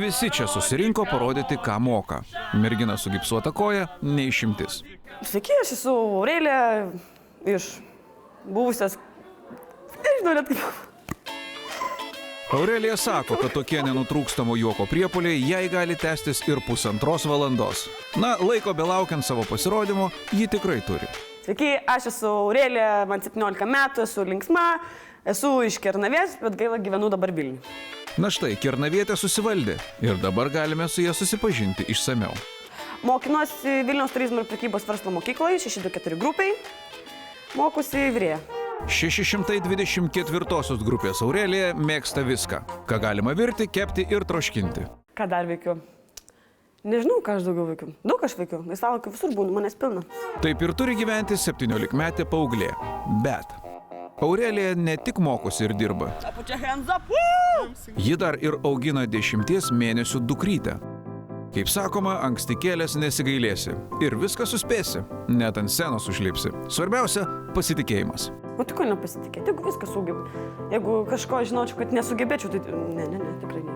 visi čia susirinko parodyti, ką moka. Mergina su gipsuota koja neišimtis. Sveiki, aš esu Aurelija iš buvusios... Nežinau net kaip... Aurelija sako, kad tokie nenutrūkstamo juoko priepuoliai jai gali tęstis ir 1,5 valandos. Na, laiko belaukiant savo pasirodymo, ji tikrai turi. Sveiki, aš esu Aurelija, man 17 metų, esu linksma, esu iš Kernavės, bet gaila gyvenu dabar Vilniuje. Na štai, Kernavietė susivaldė ir dabar galime su ja susipažinti išsamiau. Mokinuosi Vilniaus turizmo ir prekybos verslo mokykloje, 624 grupiai, mokusi vyrėja. 624 grupės Aurelija mėgsta viską, ką galima virti, kepti ir troškinti. Ką dar veikiu? Nežinau, ką aš daugiau veikiu. Daug aš veikiu, laisvalaikiu visur būnu, manęs pilna. Taip ir turi gyventi 17-metė paauglė. Bet Aurelija ne tik mokosi ir dirba. Ji dar ir augina 10 mėnesių dukrytę. Kaip sakoma, anksti kėlęs nesigailėsi. Ir viską suspėsi, net ant scenos užlipsi. Svarbiausia – pasitikėjimas. O tik ko nepasitikėti, jeigu viską sugebi. Jeigu kažko žinočiau, kad nesugebėčiau, tai ne, tikrai ne.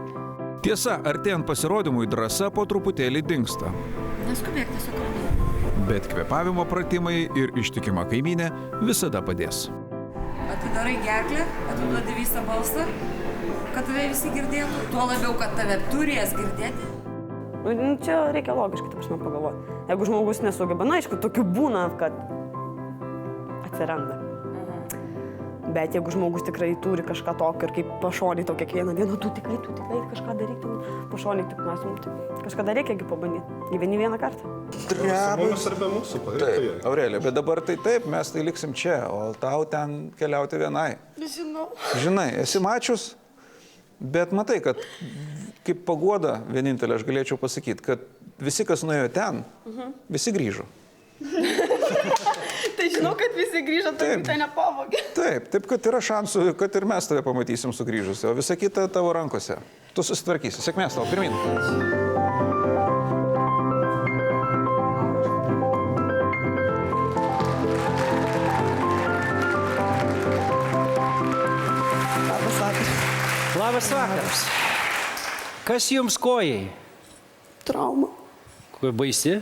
Tiesa, artėjant pasirodymui drąsa po truputėlį dingsta. Neskubėk, tiesiog ramiai. Bet kvėpavimo pratimai ir ištikima kaimynė visada padės. Atidarai gerklę, atiduodi visą balsą, kad tave visi girdėtų. Tuo labiau, kad tave turės girdėti. Čia reikia logiškai, taip aš man pagalvoti. Jeigu žmogus nesugeba, na, aišku, tokių būna, kad atsiranda. Bet jeigu žmogus tikrai turi kažką tokio ir kaip pašoniai to kiekvieną dieną, tu tikrai kažką daryti, pašoniai tik mes, kažką reikia pabandyti. Gyveni vieną kartą. Mumis ar be mūsų, Taip, Aurelija, bet dabar tai taip, mes tai liksim čia, o tau ten keliauti vienai. Žinau. Žinai, esi mačius, bet matai, kad kaip paguoda vienintelė aš galėčiau pasakyti, kad visi, kas nuėjo ten, visi grįžo. Tai žinau, kad visi grįžo, tai nepavogė. Taip, kad yra šansų, kad ir mes tave pamatysim sugrįžusi, o visa kita tavo rankose. Tu susitvarkysi. Sėkmės tau, pirmin. Labas vakaras. Kas jums kojai? Trauma. Kuo baisi?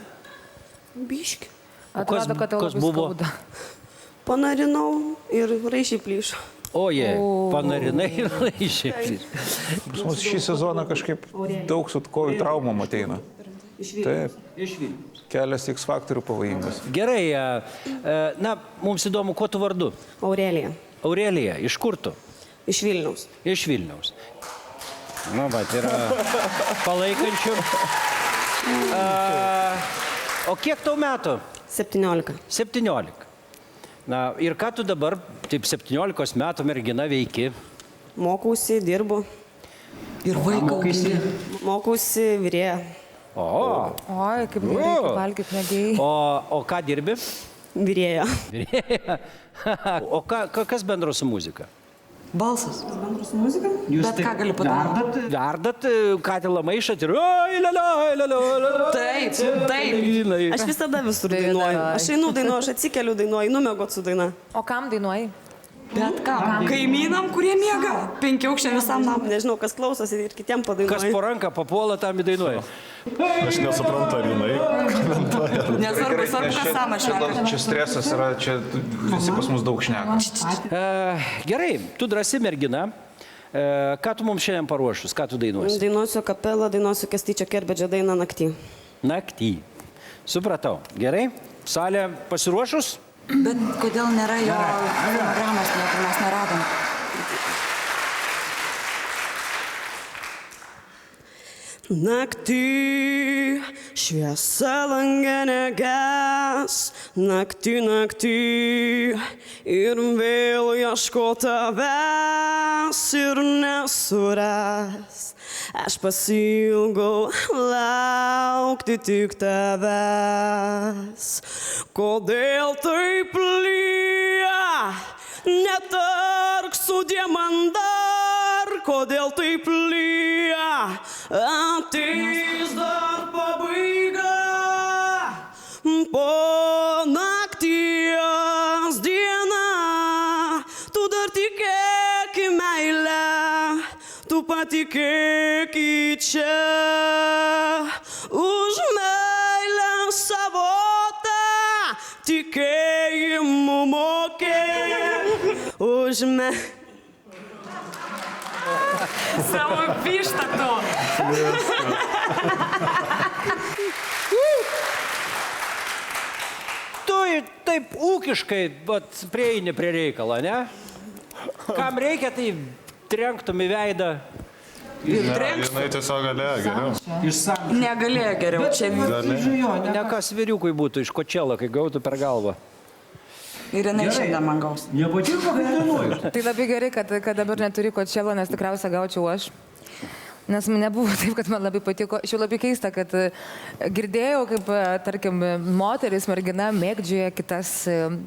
Biški. Atrodo, kad tau labai skauda. Panarinau ir raišiai plyšo. Oje, panarinai ir raišiai plyšo. Pas mus šį sezoną kažkaip daug su kojų traumom ateina. Taip. Iš Vilniaus. Kelias X faktorių pavojingas. Gerai, na, mums įdomu, kuo tu vardu? Aurelija. Aurelija, iš kur tu? Iš Vilniaus. Iš Vilniaus. Nu, va, tai yra palaikančių. O kiek tau metų? 17. 17. Na, ir ką tu dabar, taip 17 metų mergina veiki? Mokausi, dirbu. Ir vaiką augini. Mokausi vyrėja. Oi, kaip nereikia valgyti negėjai. O ką dirbi? Vyrėja. O kas bendro su muzika? Balsas. Bendro su muzika? Bet ką gali padaryti? Verdat, katilą maišat ir... Taip. Aš visada visur dainuoju. Aš einu dainuoju, aš atsikeliu dainuoju, numiegot su daina. O kam dainuoji? Bet ką? Kaimynam, kurie miega. 5 aukščiam visam nam. Nežinau, kas klausosi ir kitiem padainuoju. Kas po ranką papuola, tam įdainuoja. Aš nesuprantu, ar jinai komentuoja. Nesvarbu, kas sama šneka. Čia stresas yra, čia visi pas mus daug šneka. Gerai, tu drąsi mergina. Ką tu mums šiandien paruošus, ką tu dainuosi? Dainuosiu kapelą, dainuosiu Kastyčio Kerbedžio dainą Naktį. Naktį. Supratau. Gerai, salė pasiruošus? Bet kodėl nėra jo fonogramos, niekur mes neradom? Naktį, šviesa lange neges, naktį, ir vėl ieško tavęs ir nesuras. Aš pasiilgau laukti tik tavęs. Kodėl taip lyja, netark sudie man dar, kodėl taip lyja, ateis dar pabaiga. Po nakties diena, tu dar tikėk į meilę, tu tu patikėk į čia, už meilę savotą, tikėjimu mokėk, už meilę. Savo pištą to. Tu taip ūkiškai prieini prie reikalo, ne? Kam reikia, tai trenktum į veidą. Jinai tiesiog galėjo geriau. Negalėjo geriau, čia Ne kas vyriukui būtų iš kočelo, kai gautų per galvą. ir jinai šiandien man gaus. Nepatiko, kad dainuoju. Tai labai gerai, kad dabar neturi kočelo, nes tikriausiai gaučiau aš. Nes man nebuvo taip, kad man labai patiko. Šiaip labai keista, kad girdėjau, kaip, tarkim, moteris, mergina mėgdžioja kitas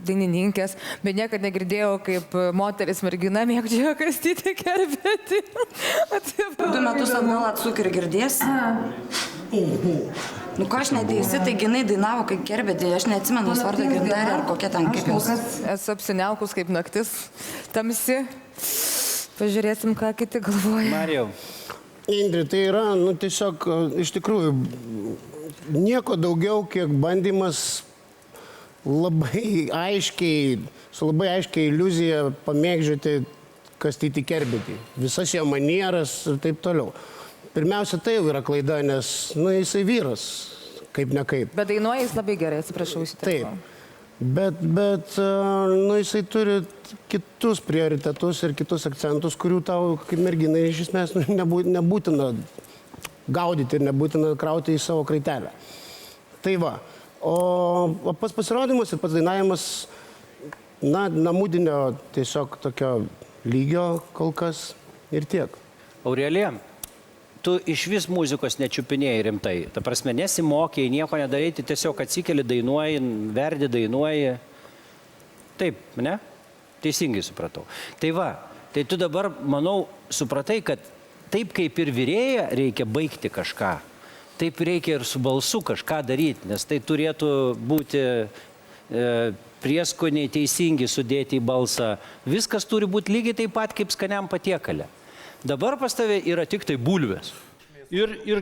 dainininkės, bet niekad negirdėjau, kaip moteris, mergina mėgdžioja Kastytį Kerbedį. 2 metus atgal atsuk ir girdėsi. Nu ką aš neteisi, tai jinai dainavo kaip Kerbedį, aš neatsimenu jos vardą Gintarė ar kokia ten kaip jos. Esu apsiniaukus kaip naktis, tamsi. Pažiūrėsim, ką kiti galvoja. Marijau. Indri, tai yra, nu tiesiog, iš tikrųjų, nieko daugiau, kiek bandymas labai aiškiai, su labai aiškiai iliuzija pamėgdžioti Kastytį Kerbedį. Visas jo manieras ir taip toliau. Pirmiausia, tai jau yra klaida, nes, nu, jisai vyras, kaip ne kaip. Bet dainuoja jis labai gerai, atsiprašau šitą. Taip. Bet, nu, jisai turi kitus prioritetus ir kitus akcentus, kurių tau, kaip merginai, iš esmės nebūtina gaudyti ir nebūtina krauti į savo kraitelę. Tai va. O pats pasirodymas ir pats dainavimas, na, namudinio tiesiog tokio lygio kol kas ir tiek. Aurelija, tu iš vis muzikos nečiupinėjai rimtai. Ta prasme, nesimokėjai, nieko nedaryti, tiesiog atsikeli, dainuoji, verdi, dainuoji. Taip, ne? Teisingai supratau. Tai va, tai tu dabar, manau, supratai, kad taip kaip ir vyrėja reikia baigti kažką, taip reikia ir su balsu kažką daryti, nes tai turėtų būti prieskoniai teisingi sudėti į balsą. Viskas turi būti lygiai taip pat kaip skaniam patiekale. Dabar pas tave yra tik tai bulvės. Ir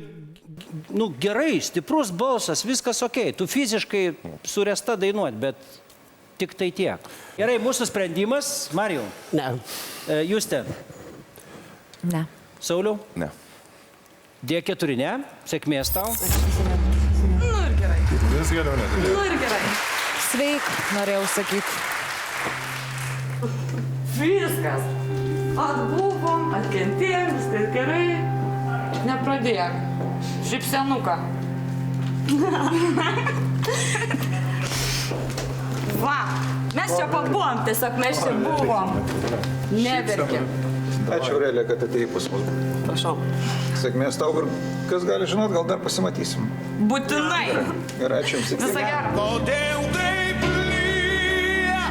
nu, gerai, stiprus balsas, viskas okei. Tu fiziškai suresta dainuoti, bet tik tai tiek. Gerai, mūsų sprendimas. Marijau. Ne. Juste. Ne. Sauliau. Ne. D4 ne. Sėkmės tau. Nu ir gerai. Vis geriau net. Nu ir gerai. Sveik, norėjau sakyti. Viskas. Atbuvom, atkentėjom, viskas gerai. Nepradėjom. Šipsenuką. Va, mes čia pabuvom, tiesiog mes čia buvom. Neverkėm. Ačiū, Aurelija, kad atėjai pas mus. Prašau. Sėkmės tau ir kas gali žinot, gal dar pasimatysim. Būtinai. Ir ačiū jums. Visą gerą. Kodėl taip lyja?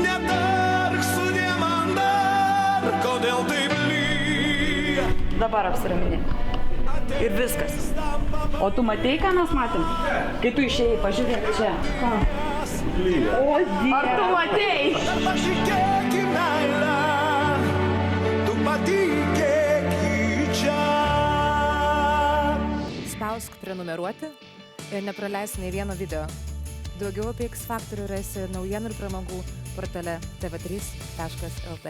Netark sudie man dar. Kodėl taip lyja? Dabar apsiraminė. Ir viskas. O tu matei, ką mes matėm? Kai tu išėjai, pažiūrėk čia. Ką? O, Dieve. Ar tu matei? Patikėk į meilę. Tu patikėk į čia. Spausk prenumeruoti ir nepraleis nei vieno video. Daugiau apie X Factorių rasi naujienų ir pramogų portale tv3.lt.